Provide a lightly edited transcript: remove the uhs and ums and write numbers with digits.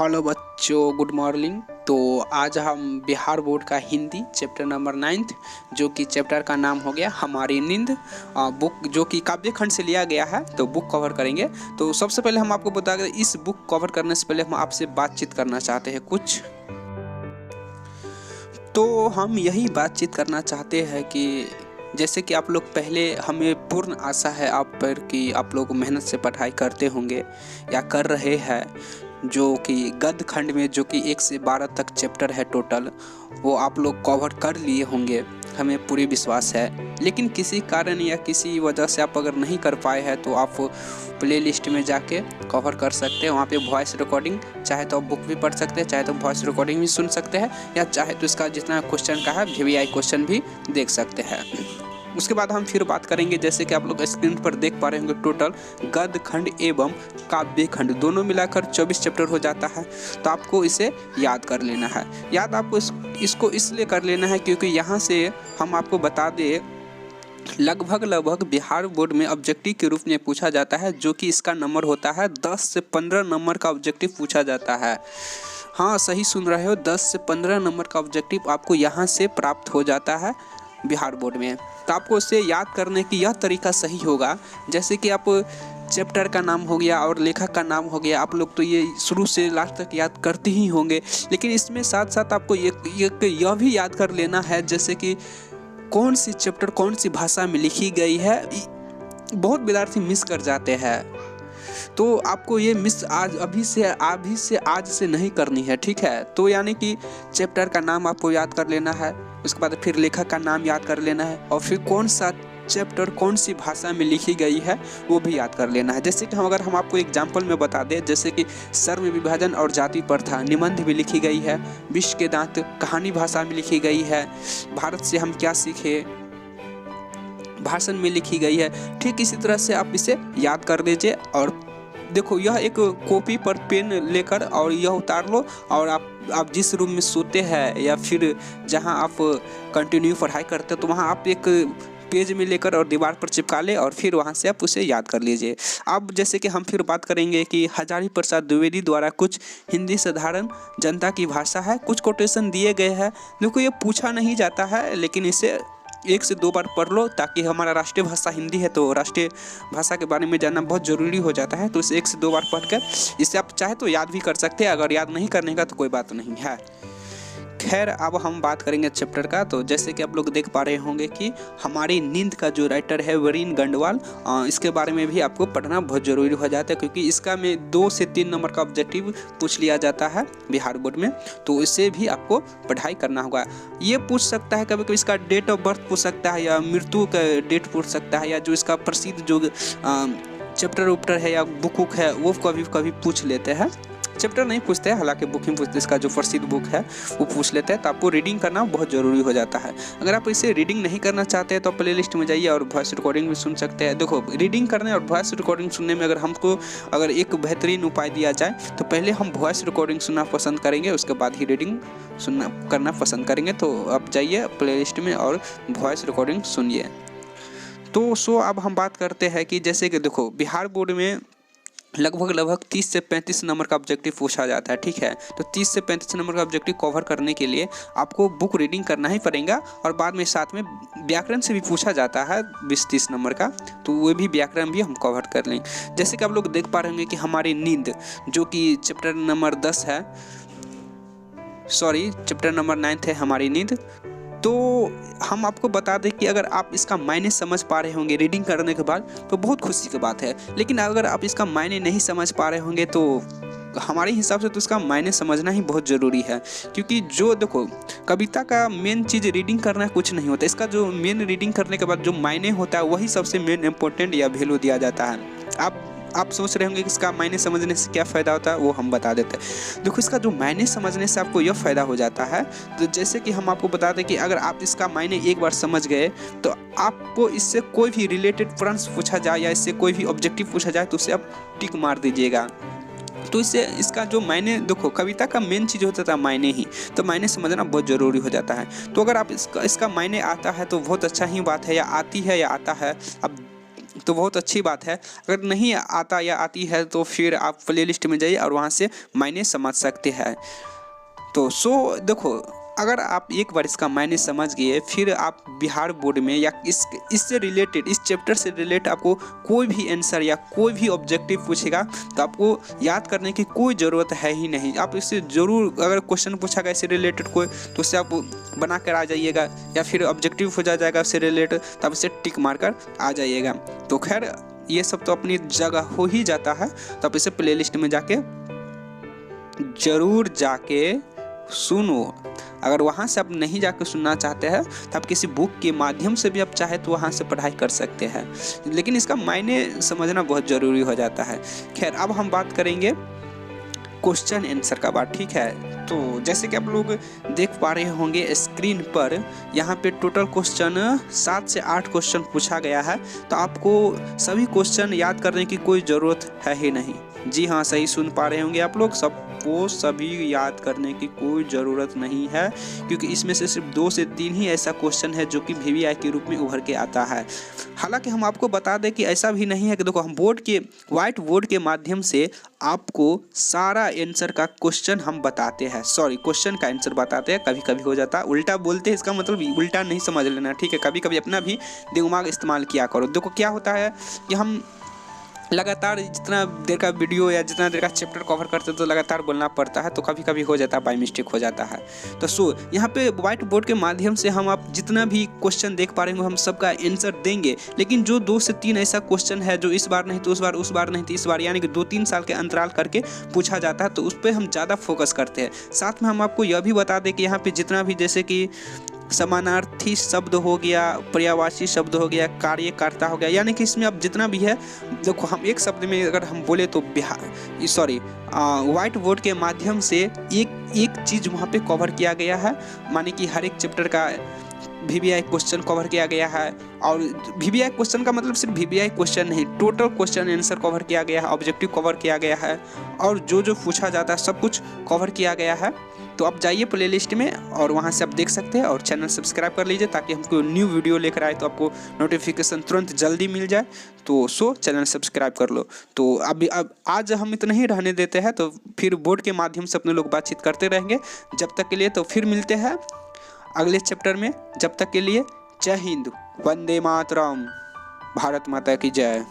Hello बच्चों, good morning. तो आज हम बिहार बोर्ड का हिंदी चैप्टर नंबर 9 जो कि चैप्टर का नाम हो गया हमारी नींद, बुक जो कि काव्य खंड से लिया गया है, तो बुक कवर करेंगे। तो सबसे पहले हम आपको बता दें, इस बुक कवर करने से पहले हम आपसे बातचीत करना चाहते हैं कुछ। तो हम यही बातचीत करना चाहते हैं कि जैसे कि आप लोग पहले, हमें पूर्ण आशा है आप पर कि आप लोग मेहनत से पढ़ाई करते होंगे या कर रहे हैं, जो कि गद्य खंड में जो कि 1 से 12 तक चैप्टर है टोटल, वो आप लोग कवर कर लिए होंगे, हमें पूरी विश्वास है। लेकिन किसी कारण या किसी वजह से आप अगर नहीं कर पाए हैं तो आप प्ले लिस्ट में जाके कवर कर सकते हैं। वहाँ पे वॉइस रिकॉर्डिंग, चाहे तो आप बुक भी पढ़ सकते हैं, चाहे तो वॉइस रिकॉर्डिंग भी सुन सकते हैं, या चाहे तो इसका जितना क्वेश्चन का है VVI क्वेश्चन भी देख सकते हैं। उसके बाद हम फिर बात करेंगे, जैसे कि आप लोग स्क्रीन पर देख पा रहे होंगे, टोटल गद्य खंड एवं काव्य खंड दोनों मिलाकर 24 चैप्टर हो जाता है। तो आपको इसे याद कर लेना है। याद आपको इसको इसलिए कर लेना है क्योंकि यहाँ से हम आपको बता दें, लगभग बिहार बोर्ड में ऑब्जेक्टिव के रूप में पूछा जाता है, जो कि इसका नंबर होता है 10 से 15 नंबर का ऑब्जेक्टिव पूछा जाता है। हाँ, सही सुन रहे हो, 10 से 15 नंबर का ऑब्जेक्टिव आपको यहाँ से प्राप्त हो जाता है बिहार बोर्ड में। तो आपको इसे याद करने की यह तरीका सही होगा, जैसे कि आप चैप्टर का नाम हो गया और लेखक का नाम हो गया, आप लोग तो ये शुरू से लास्ट तक याद करते ही होंगे। लेकिन इसमें साथ साथ आपको यह भी याद कर लेना है, जैसे कि कौन सी चैप्टर कौन सी भाषा में लिखी गई है। बहुत विद्यार्थी मिस कर जाते हैं, तो आपको ये मिस अभी से आज से नहीं करनी है, ठीक है। तो यानी कि चैप्टर का नाम आपको याद कर लेना है, उसके बाद फिर लेखक का नाम याद कर लेना है, और फिर कौन सा चैप्टर कौन सी भाषा में लिखी गई है वो भी याद कर लेना है। जैसे कि अगर हम आपको एग्जाम्पल में बता दें, जैसे कि सर्व विभाजन और जाति प्रथा निबंध भी लिखी गई है, विश्व के दांत कहानी भाषा में लिखी गई है, भारत से हम क्या सीखे भाषण में लिखी गई है। ठीक इसी तरह से आप इसे याद कर लीजिए। और देखो, यह एक कॉपी पर पेन लेकर और यह उतार लो, और आप जिस रूम में सोते हैं या फिर जहां आप कंटिन्यू पढ़ाई करते हो, तो वहां आप एक पेज में लेकर और दीवार पर चिपका ले, और फिर वहां से आप उसे याद कर लीजिए। अब जैसे कि हम फिर बात करेंगे कि हजारी प्रसाद द्विवेदी द्वारा कुछ हिंदी साधारण जनता की भाषा है, कुछ कोटेशन दिए गए हैं। देखो, ये पूछा नहीं जाता है, लेकिन इसे 1 से 2 बार पढ़ लो, ताकि हमारा राष्ट्रीय भाषा हिंदी है, तो राष्ट्रीय भाषा के बारे में जानना बहुत ज़रूरी हो जाता है। तो इसे 1 से 2 बार पढ़कर इसे आप चाहे तो याद भी कर सकते हैं। अगर याद नहीं करने का तो कोई बात नहीं है। खैर, अब हम बात करेंगे चैप्टर का। तो जैसे कि आप लोग देख पा रहे होंगे कि हमारी नींद का जो राइटर है वरीन गंडवाल, इसके बारे में भी आपको पढ़ना बहुत ज़रूरी हो जाता है, क्योंकि इसका में 2 से 3 नंबर का ऑब्जेक्टिव पूछ लिया जाता है बिहार बोर्ड में। तो इससे भी आपको पढ़ाई करना होगा। ये पूछ सकता है कभी कभी, इसका डेट ऑफ बर्थ पूछ सकता है, या मृत्यु का डेट पूछ सकता है, या जो इसका प्रसिद्ध जो चैप्टर उपटर है या बुक है वो कभी कभी पूछ लेते हैं। चैप्टर नहीं पूछते हैं, हालांकि बुक ही पूछते हैं, इसका जो प्रसिद्ध बुक है वो पूछ लेते हैं। तो आपको रीडिंग करना बहुत ज़रूरी हो जाता है। अगर आप इसे रीडिंग नहीं करना चाहते हैं तो प्ले लिस्ट में जाइए और वॉइस रिकॉर्डिंग भी सुन सकते हैं। देखो, रीडिंग करने और वॉइस रिकॉर्डिंग सुनने में अगर एक बेहतरीन उपाय दिया जाए, तो पहले हम वॉइस रिकॉर्डिंग सुनना पसंद करेंगे, उसके बाद ही रीडिंग करना पसंद करेंगे। तो आप जाइए प्ले लिस्ट में और वॉइस रिकॉर्डिंग सुनिए। तो अब हम बात करते हैं कि जैसे कि देखो, बिहार बोर्ड में लगभग 30 से 35 नंबर का ऑब्जेक्टिव पूछा जाता है, ठीक है। तो 30 से 35 नंबर का ऑब्जेक्टिव कवर करने के लिए आपको बुक रीडिंग करना ही पड़ेगा, और बाद में साथ में व्याकरण से भी पूछा जाता है 20-30 नंबर का, तो वो भी व्याकरण भी हम कवर कर लेंगे। जैसे कि आप लोग देख पा रहे होंगे कि हमारी नींद जो कि चैप्टर नंबर 10 है, चैप्टर नंबर 9 है हमारी नींद। तो हम आपको बता दें कि अगर आप इसका मायने समझ पा रहे होंगे रीडिंग करने के बाद, तो बहुत खुशी की बात है। लेकिन अगर आप इसका मायने नहीं समझ पा रहे होंगे, तो हमारे हिसाब से तो इसका मायने समझना ही बहुत ज़रूरी है। क्योंकि जो देखो, कविता का मेन चीज़ रीडिंग करना कुछ नहीं होता, इसका जो मेन रीडिंग करने के बाद जो मायने होता है वही सबसे मेन इम्पोर्टेंट या वैल्यू दिया जाता है। आप सोच रहे होंगे कि इसका मायने समझने से क्या फ़ायदा होता है, वो हम बता देते हैं। देखो, इसका जो मायने समझने से आपको यह फ़ायदा हो जाता है, तो जैसे कि हम आपको बता दें कि अगर आप इसका मायने एक बार समझ गए, तो आपको इससे कोई भी रिलेटेड प्रश्न पूछा जाए या इससे कोई भी ऑब्जेक्टिव पूछा जाए, तो उसे आप टिक मार दीजिएगा। तो इससे इसका जो मायने, देखो, कविता का मेन चीज़ होता था मायने ही, तो मायने समझना बहुत ज़रूरी हो जाता है। तो अगर आप इसका मायने आता है तो बहुत अच्छा ही बात है, या आती है या आता है, अब तो बहुत अच्छी बात है। अगर नहीं आता या आती है तो फिर आप प्लेलिस्ट में जाइए और वहाँ से मायने समझ सकते हैं। तो देखो, अगर आप एक बार इसका मायने समझ गए, फिर आप बिहार बोर्ड में या इससे रिलेटेड, इस चैप्टर से रिलेटेड आपको कोई भी आंसर या कोई भी ऑब्जेक्टिव पूछेगा तो आपको याद करने की कोई ज़रूरत है ही नहीं। आप इससे ज़रूर, अगर क्वेश्चन पूछा गया इससे रिलेटेड कोई, तो उससे आप बना कर आ जाइएगा, या फिर ऑब्जेक्टिव हो जाएगा उससे रिलेटेड तो आप इसे टिक मार कर आ जाइएगा। तो खैर ये सब तो अपनी जगह हो ही जाता है, तो आप इसे प्ले लिस्ट में जाके ज़रूर जाके सुनो। अगर वहाँ से आप नहीं जाकर सुनना चाहते हैं तो आप किसी बुक के माध्यम से भी आप चाहे तो वहाँ से पढ़ाई कर सकते हैं, लेकिन इसका मायने समझना बहुत ज़रूरी हो जाता है। खैर अब हम बात करेंगे क्वेश्चन आंसर का बात, ठीक है। तो जैसे कि आप लोग देख पा रहे होंगे स्क्रीन पर, यहाँ पे टोटल क्वेश्चन 7 से 8 क्वेश्चन पूछा गया है। तो आपको सभी क्वेश्चन याद करने की कोई ज़रूरत है ही नहीं। जी हाँ, सही सुन पा रहे होंगे आप लोग, सबको सभी याद करने की कोई ज़रूरत नहीं है, क्योंकि इसमें से सिर्फ 2 से 3 ही ऐसा क्वेश्चन है जो कि VVI के रूप में उभर के आता है। हालांकि हम आपको बता दें कि ऐसा भी नहीं है कि देखो, हम व्हाइट बोर्ड के माध्यम से आपको सारा आंसर का क्वेश्चन हम बताते हैं, क्वेश्चन का आंसर बताते हैं। कभी कभी हो जाता है उल्टा बोलते हैं, इसका मतलब उल्टा नहीं समझ लेना, ठीक है। कभी कभी अपना भी दिमाग इस्तेमाल किया करो। देखो क्या होता है कि हम लगातार जितना देर का वीडियो या जितना देर का चैप्टर कवर करते हैं तो लगातार बोलना पड़ता है, तो कभी कभी हो जाता है, बाय मिस्टेक हो जाता है। तो यहाँ पे व्हाइट बोर्ड के माध्यम से हम आप जितना भी क्वेश्चन देख पा रहे हैं हम सबका आंसर देंगे, लेकिन जो 2 से 3 ऐसा क्वेश्चन है जो इस बार नहीं तो उस बार नहीं तो इस बार, यानी कि 2-3 साल के अंतराल करके पूछा जाता है, तो उस पर हम ज़्यादा फोकस करते हैं। साथ में हम आपको यह भी बता दें कि यहाँ पर जितना भी, जैसे कि समानार्थी शब्द हो गया, पर्यायवाची शब्द हो गया, कार्यकर्ता हो गया, यानी कि इसमें अब जितना भी है, देखो हम एक शब्द में अगर हम बोले तो व्हाइट बोर्ड के माध्यम से एक चीज़ वहाँ पे कवर किया गया है, माने कि हर एक चैप्टर का VVI क्वेश्चन कवर किया गया है। और VVI क्वेश्चन का मतलब सिर्फ VVI क्वेश्चन नहीं, टोटल क्वेश्चन आंसर कवर किया गया है, ऑब्जेक्टिव कवर किया गया है, और जो पूछा जाता है सब कुछ कवर किया गया है। तो आप जाइए प्ले लिस्ट में और वहाँ से आप देख सकते हैं, और चैनल सब्सक्राइब कर लीजिए ताकि हमको न्यू वीडियो लेकर आए तो आपको नोटिफिकेशन तुरंत जल्दी मिल जाए। तो चैनल सब्सक्राइब कर लो। तो अब आज हम इतना ही रहने देते हैं, तो फिर बोर्ड के माध्यम से अपने लोग बातचीत करते रहेंगे। जब तक के लिए तो फिर मिलते हैं अगले चैप्टर में। जब तक के लिए जय हिंद, वंदे मातरम, भारत माता की जय।